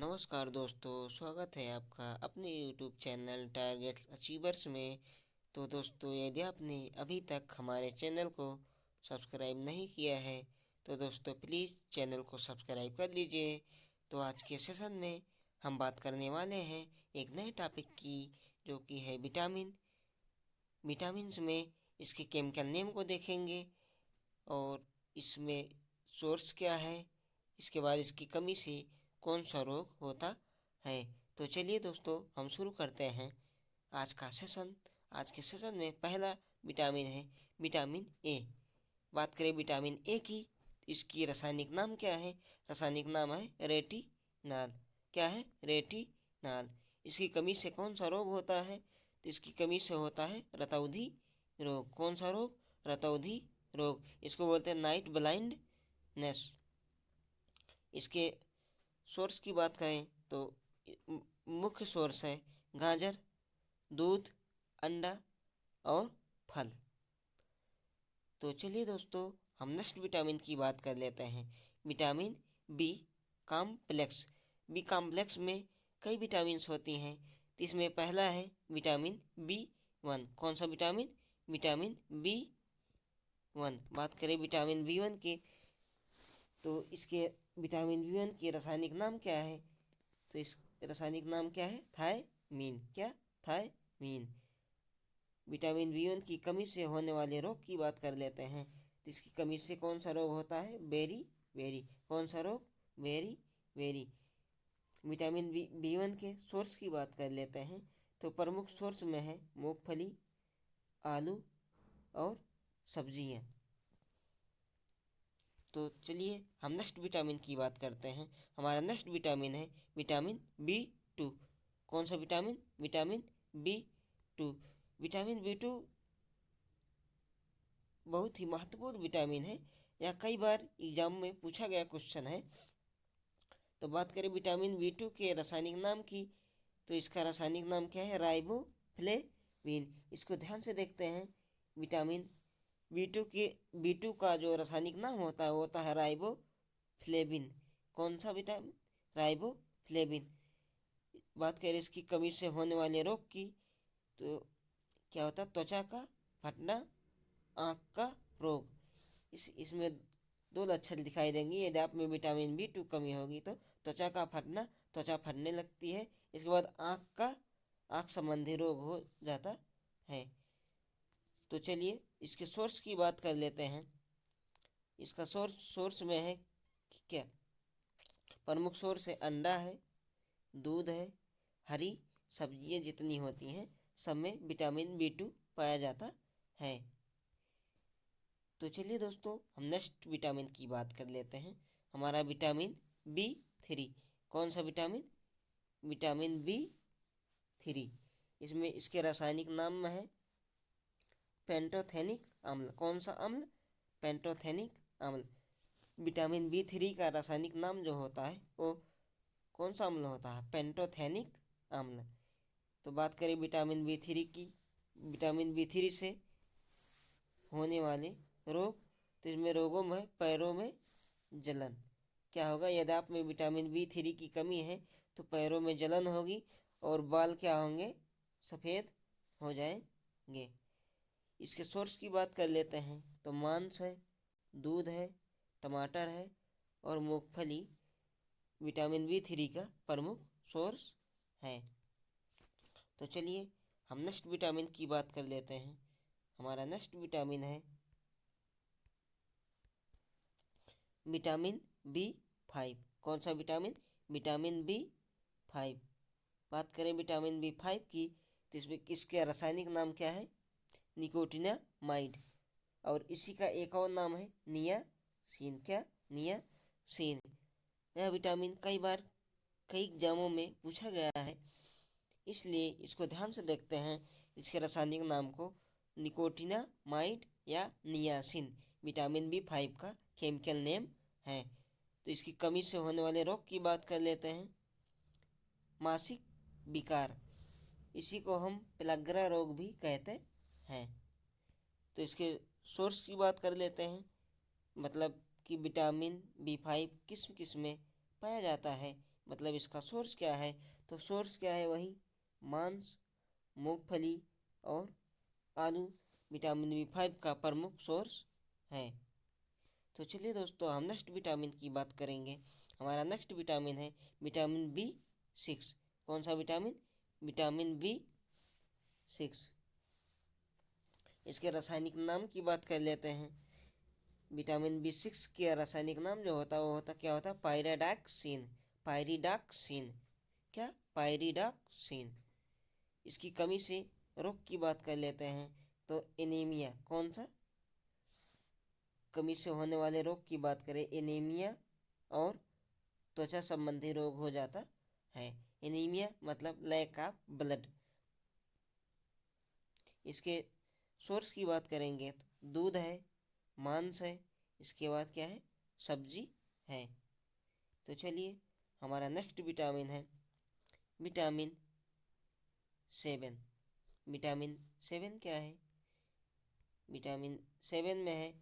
नमस्कार दोस्तों, स्वागत है आपका अपने YouTube चैनल टारगेट अचीवर्स में। तो दोस्तों, यदि आपने अभी तक हमारे चैनल को सब्सक्राइब नहीं किया है तो दोस्तों प्लीज़ चैनल को सब्सक्राइब कर लीजिए। तो आज के सेशन में हम बात करने वाले हैं एक नए टॉपिक की, जो कि है विटामिन्स में इसके केमिकल नेम को देखेंगे और इसमें सोर्स क्या है, इसके बाद इसकी कमी से कौन सा रोग होता है। तो चलिए दोस्तों, हम शुरू करते हैं आज का सेशन। आज के सेशन में पहला विटामिन है विटामिन ए। बात करें विटामिन ए की, तो इसकी रासायनिक नाम क्या है? रासायनिक नाम है रेटिनाल। क्या है? रेटिनाल। इसकी कमी से कौन सा रोग होता है? तो इसकी कमी से होता है रतौंधी रोग। कौन सा रोग? रतौंधी रोग। इसको बोलते हैं नाइट ब्लाइंडनेस। इसके सोर्स की बात करें तो मुख्य सोर्स है गाजर, दूध, अंडा और फल। तो चलिए दोस्तों, हम नेक्स्ट विटामिन की बात कर लेते हैं, vitamin B complex. B complex में कई विटामिन्स होती हैं, तो इसमें पहला है विटामिन बी 1। कौन सा विटामिन? Vitamin B 1। बात करें विटामिन बी 1 की, तो इसके विटामिन बी 1 की रासायनिक नाम क्या है? तो इस रासायनिक नाम क्या है? थायमीन। क्या? थायमीन। विटामिन बी 1 की कमी से होने वाले रोग की बात कर लेते हैं, तो इसकी कमी से कौन सा रोग होता है? Beriberi. कौन सा रोग? Berry berry. विटामिन बी 1 के सोर्स की बात कर लेते हैं, तो प्रमुख सोर्स में है मूंगफली, आलू और सब्जियां। तो चलिए हम नेक्स्ट विटामिन की बात करते हैं। हमारा नेक्स्ट विटामिन है विटामिन बी 2। कौन सा विटामिन? Vitamin B 2। विटामिन बी 2 बहुत ही महत्वपूर्ण विटामिन है। यह कई बार एग्जाम में पूछा गया क्वेश्चन है। तो बात करें विटामिन बी 2 के रासायनिक नाम की, तो इसका रासायनिक नाम क्या है? राइबोफ्लेविन। इसको ध्यान से देखते हैं। विटामिन बी 2 का जो रासायनिक नाम होता है राइबोफ्लेविन। कौन सा विटामिन? राइबोफ्लेविन। बात करें इसकी कमी से होने वाले रोग की, तो क्या होता है? त्वचा का फटना, आँख का रोग। इसमें दो लक्षण दिखाई देंगे। यदि आप में विटामिन बी 2 कमी होगी तो त्वचा का फटना, त्वचा फटने लगती है। इसके बाद आँख संबंधी रोग हो जाता है। तो चलिए इसके सोर्स की बात कर लेते हैं। इसका सोर्स में है क्या? प्रमुख सोर्स है अंडा है, दूध है, हरी सब्जियां जितनी होती हैं सब में विटामिन बी 2 पाया जाता है। तो चलिए दोस्तों, हम नेक्स्ट विटामिन की बात कर लेते हैं। हमारा विटामिन बी 3। कौन सा विटामिन? Vitamin B 3। इसमें इसके रासायनिक नाम में है पेंटोथेनिक अम्ल। कौन सा अम्ल? पेंटोथेनिक अम्ल। विटामिन बी 3 का रासायनिक नाम जो होता है वो कौन सा अम्ल होता है? पेंटोथेनिक अम्ल। तो बात करें विटामिन बी 3 की, विटामिन बी 3 से होने वाले रोग, तो इसमें रोगों में पैरों में जलन। क्या होगा? यदि आप में विटामिन बी 3 की कमी है तो पैरों में जलन होगी और बाल क्या होंगे? सफ़ेद हो जाएंगे। इसके सोर्स की बात कर लेते हैं, तो मांस है, दूध है, टमाटर है और मूंगफली विटामिन बी 3 का प्रमुख सोर्स है। तो चलिए हम नेक्स्ट विटामिन की बात कर लेते हैं। हमारा नेक्स्ट विटामिन है विटामिन बी 5। कौन सा विटामिन? Vitamin B 5। बात करें विटामिन बी 5 की, तो इसमें किसके रासायनिक नाम क्या है? निकोटिनामाइड। और इसी का एक और नाम है नियासिन। क्या? नियासिन। यह विटामिन कई बार कई एग्जामों में पूछा गया है, इसलिए इसको ध्यान से देखते हैं। इसके रासायनिक नाम को निकोटिनामाइड या नियासिन विटामिन बी 5 का केमिकल नेम है। तो इसकी कमी से होने वाले रोग की बात कर लेते हैं। मासिक विकार, इसी को हम पेलाग्रा रोग भी कहते हैं। तो इसके सोर्स की बात कर लेते हैं, मतलब कि विटामिन बी 5 किस किस में पाया जाता है। मतलब इसका सोर्स क्या है, तो सोर्स क्या है, वही मांस, मूंगफली और आलू विटामिन B5 का प्रमुख सोर्स है। तो चलिए दोस्तों, हम नेक्स्ट विटामिन की बात करेंगे। हमारा नेक्स्ट विटामिन है विटामिन B6। कौन सा विटामिन, विटामिन B6। इसके रासायनिक नाम की बात कर लेते हैं। विटामिन B6 के रासायनिक नाम जो होता है वो क्या होता है, पायरिडॉक्सिन। पायरिडॉक्सिन, क्या, पायरिडॉक्सिन। इसकी कमी से रोग की बात कर लेते हैं, तो एनीमिया, कौन सा, कमी से होने वाले रोग की बात करें, एनीमिया और त्वचा संबंधी रोग हो जाता है। एनीमिया मतलब लैक ऑफ ब्लड। इसके सोर्स की बात करेंगे तो दूध है, मांस है, इसके बाद क्या है, सब्जी है। तो चलिए, हमारा नेक्स्ट विटामिन है विटामिन 7। विटामिन 7 क्या है, विटामिन 7 में है,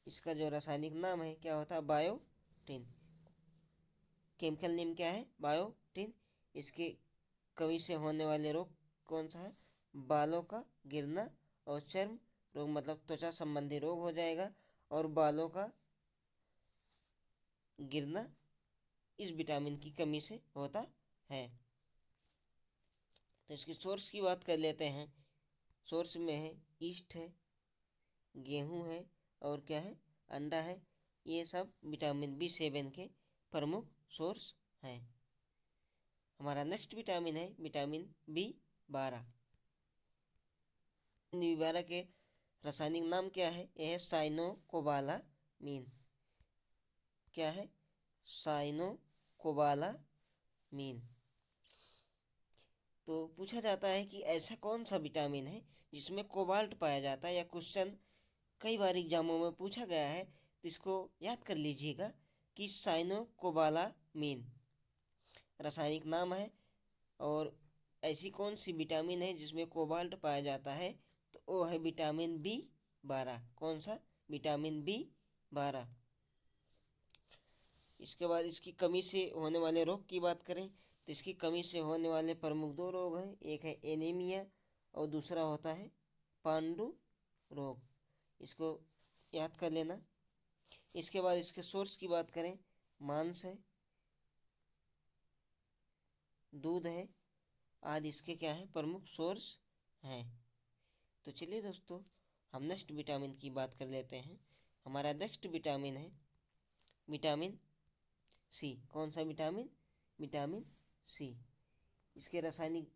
इसका जो रासायनिक नाम है क्या होता है, बायोटिन। केमिकल नेम क्या है, बायोटिन। इसके कमी से होने वाले रोग कौन सा है, बालों का गिरना और चर्म रोग, मतलब त्वचा संबंधी रोग हो जाएगा और बालों का गिरना इस विटामिन की कमी से होता है। तो इसकी सोर्स की बात कर लेते हैं। सोर्स में है ईस्ट है, गेहूं है और क्या है, अंडा है। ये सब विटामिन B7 के प्रमुख सोर्स हैं। हमारा नेक्स्ट विटामिन है विटामिन B12। B12 के रासायनिक नाम क्या है, यह है साइनोकोबालामीन। क्या है, साइनोकोबालामीन। तो पूछा जाता है कि ऐसा कौन सा विटामिन है जिसमें कोबाल्ट पाया जाता है, या क्वेश्चन कई बार एग्जामों में पूछा गया है, तो इसको याद कर लीजिएगा कि साइनोकोबालामीन रासायनिक नाम है। और ऐसी कौन सी विटामिन है जिसमें कोबाल्ट पाया जाता है, तो वो है विटामिन B12। कौन सा, विटामिन B12। इसके बाद इसकी कमी से होने वाले रोग की बात करें, तो इसकी कमी से होने वाले प्रमुख दो रोग हैं, एक है एनीमिया और दूसरा होता है पांडु रोग। इसको याद कर लेना। इसके बाद इसके सोर्स की बात करें, मांस है, दूध है आदि इसके क्या है, प्रमुख सोर्स हैं। तो चलिए दोस्तों, हम नेक्स्ट विटामिन की बात कर लेते हैं। हमारा नेक्स्ट विटामिन है विटामिन C। कौन सा विटामिन, विटामिन C। इसके रासायनिक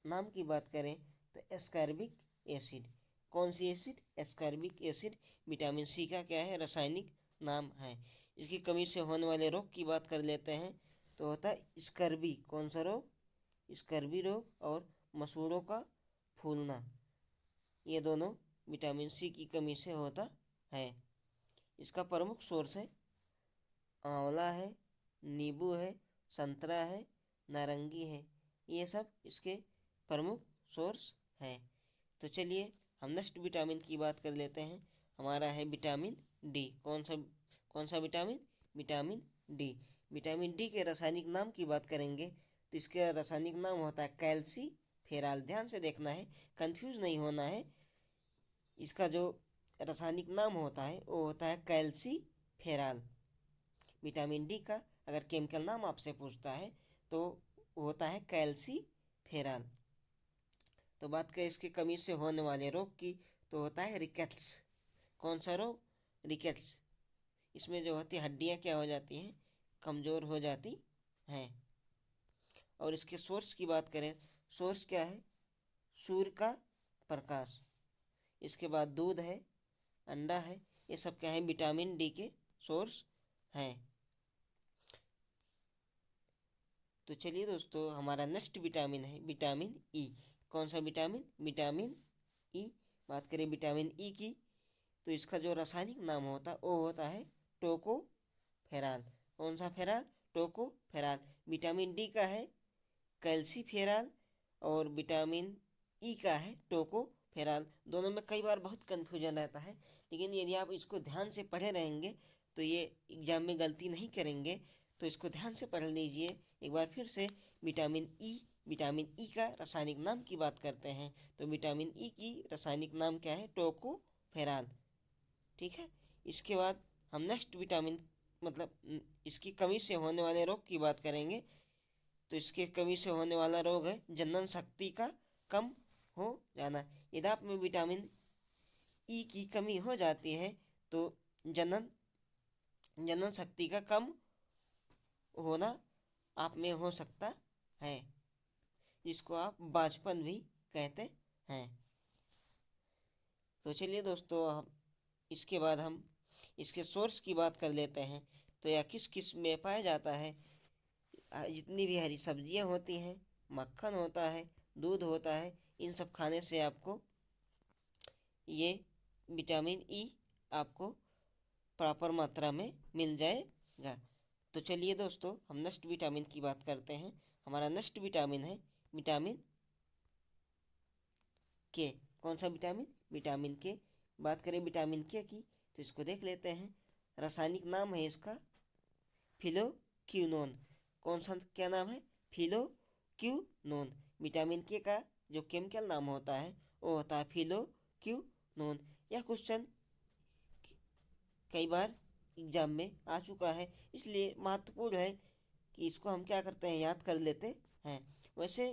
नाम की बात करें तो एस्कॉर्बिक एसिड। कौन सी acid, ascorbic acid vitamin C का क्या है, रासायनिक नाम है। इसकी कमी से होने वाले रोग की बात कर लेते हैं, तो होता है स्कर्वी। कौन सा रोग, स्कर्वी रोग और मसूड़ों का फूलना। ये दोनों विटामिन C की कमी से होता है। इसका प्रमुख सोर्स है आंवला है, नींबू है, संतरा है, नारंगी है। ये सब इसके प्रमुख सोर्स हैं। तो चलिए, हम नेक्स्ट विटामिन की बात कर लेते हैं। हमारा है विटामिन D। कौन सा विटामिन, विटामिन D। विटामिन D के रासायनिक नाम की बात करेंगे, तो इसका रासायनिक नाम होता है कैल्सीफेरॉल। ध्यान से देखना है, कंफ्यूज नहीं होना है। इसका जो रासायनिक नाम होता है वो होता है कैल्सीफेरॉल। विटामिन D का अगर केमिकल नाम आपसे पूछता है तो होता है कैल्सीफेरॉल। तो बात करें इसकी कमी से होने वाले रोग की, तो होता है रिकेट्स। कौन सा रोग, रिकेट्स। इसमें जो होती है हड्डियाँ क्या हो जाती हैं, कमज़ोर हो जाती हैं। और इसके सोर्स की बात करें, सोर्स क्या है, सूर्य का प्रकाश। इसके बाद दूध है, अंडा है। ये सब क्या है, विटामिन D के सोर्स हैं। तो चलिए दोस्तों, हमारा नेक्स्ट विटामिन है विटामिन E। कौन सा विटामिन, विटामिन E। बात करें विटामिन E की, तो इसका जो रासायनिक नाम होता है वो होता है टोकोफेरॉल। कौन सा फेरॉल, टोकोफेरॉल। विटामिन D का है कैल्सीफेरॉल और विटामिन E का है टोकोफेरॉल। दोनों में कई बार बहुत कन्फ्यूजन रहता है, लेकिन यदि आप इसको ध्यान से पढ़े रहेंगे तो ये एग्जाम में गलती नहीं करेंगे। तो इसको ध्यान से पढ़ लीजिए एक बार फिर से। विटामिन ई का रासायनिक नाम की बात करते हैं तो विटामिन ई की रासायनिक नाम क्या है? टोकोफेरॉल। ठीक है। इसके बाद हम नेक्स्ट विटामिन इसकी कमी से होने वाले रोग की बात करेंगे। तो इसके कमी से होने वाला रोग है जनन शक्ति का कम हो जाना। यदि आप में विटामिन ई की कमी हो जाती है तो जनन जनन शक्ति का कम होना आप में हो सकता है, जिसको आप बांझपन भी कहते हैं। तो चलिए दोस्तों, हम इसके बाद हम इसके सोर्स की बात कर लेते हैं। तो यह किस किस में पाया जाता है? जितनी भी हरी सब्जियां होती हैं, मक्खन होता है, दूध होता है, इन सब खाने से आपको ये विटामिन ई आपको प्रॉपर मात्रा में मिल जाएगा। तो चलिए दोस्तों, हम नेक्स्ट विटामिन की बात करते हैं। हमारा नेक्स्ट विटामिन है विटामिन के। कौन सा विटामिन? विटामिन के। बात करें विटामिन के की तो इसको देख लेते हैं। रासायनिक नाम है इसका फिलोक्विनोन। कौन सा क्या नाम है? फिलोक्विनोन। विटामिन के का जो केमिकल नाम होता है वो होता है फिलोक्विनोन। यह क्वेश्चन कई बार एग्जाम में आ चुका है, इसलिए महत्वपूर्ण है कि इसको हम क्या करते हैं, याद कर लेते हैं। वैसे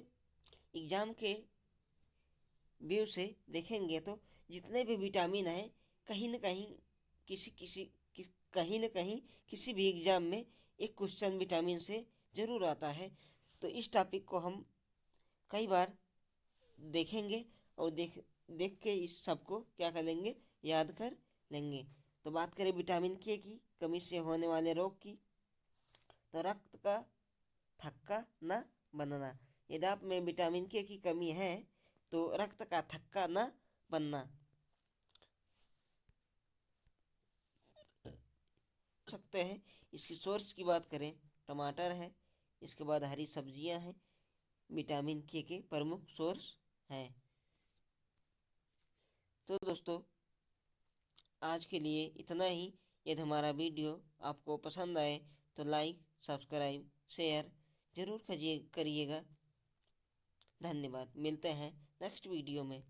एग्जाम के व्यू से देखेंगे तो जितने भी विटामिन हैं कहीं न कहीं कहीं न कहीं किसी भी एग्जाम में एक क्वेश्चन विटामिन से जरूर आता है। तो इस टॉपिक को हम कई बार देखेंगे और देख देख के इस सबको क्या कर लेंगे, याद कर लेंगे। तो बात करें विटामिन के की कमी से होने वाले रोग की, तो रक्त का थक्का न बनना। यदि आप में विटामिन के की कमी है तो रक्त का थक्का न बनना सकते हैं। इसकी सोर्स की बात करें, टमाटर है, इसके बाद हरी सब्जियां हैं, विटामिन के प्रमुख सोर्स हैं। तो दोस्तों, आज के लिए इतना ही। यदि हमारा वीडियो आपको पसंद आए तो लाइक, सब्सक्राइब, शेयर जरूर करिएगा। धन्यवाद। मिलते हैं नेक्स्ट वीडियो में।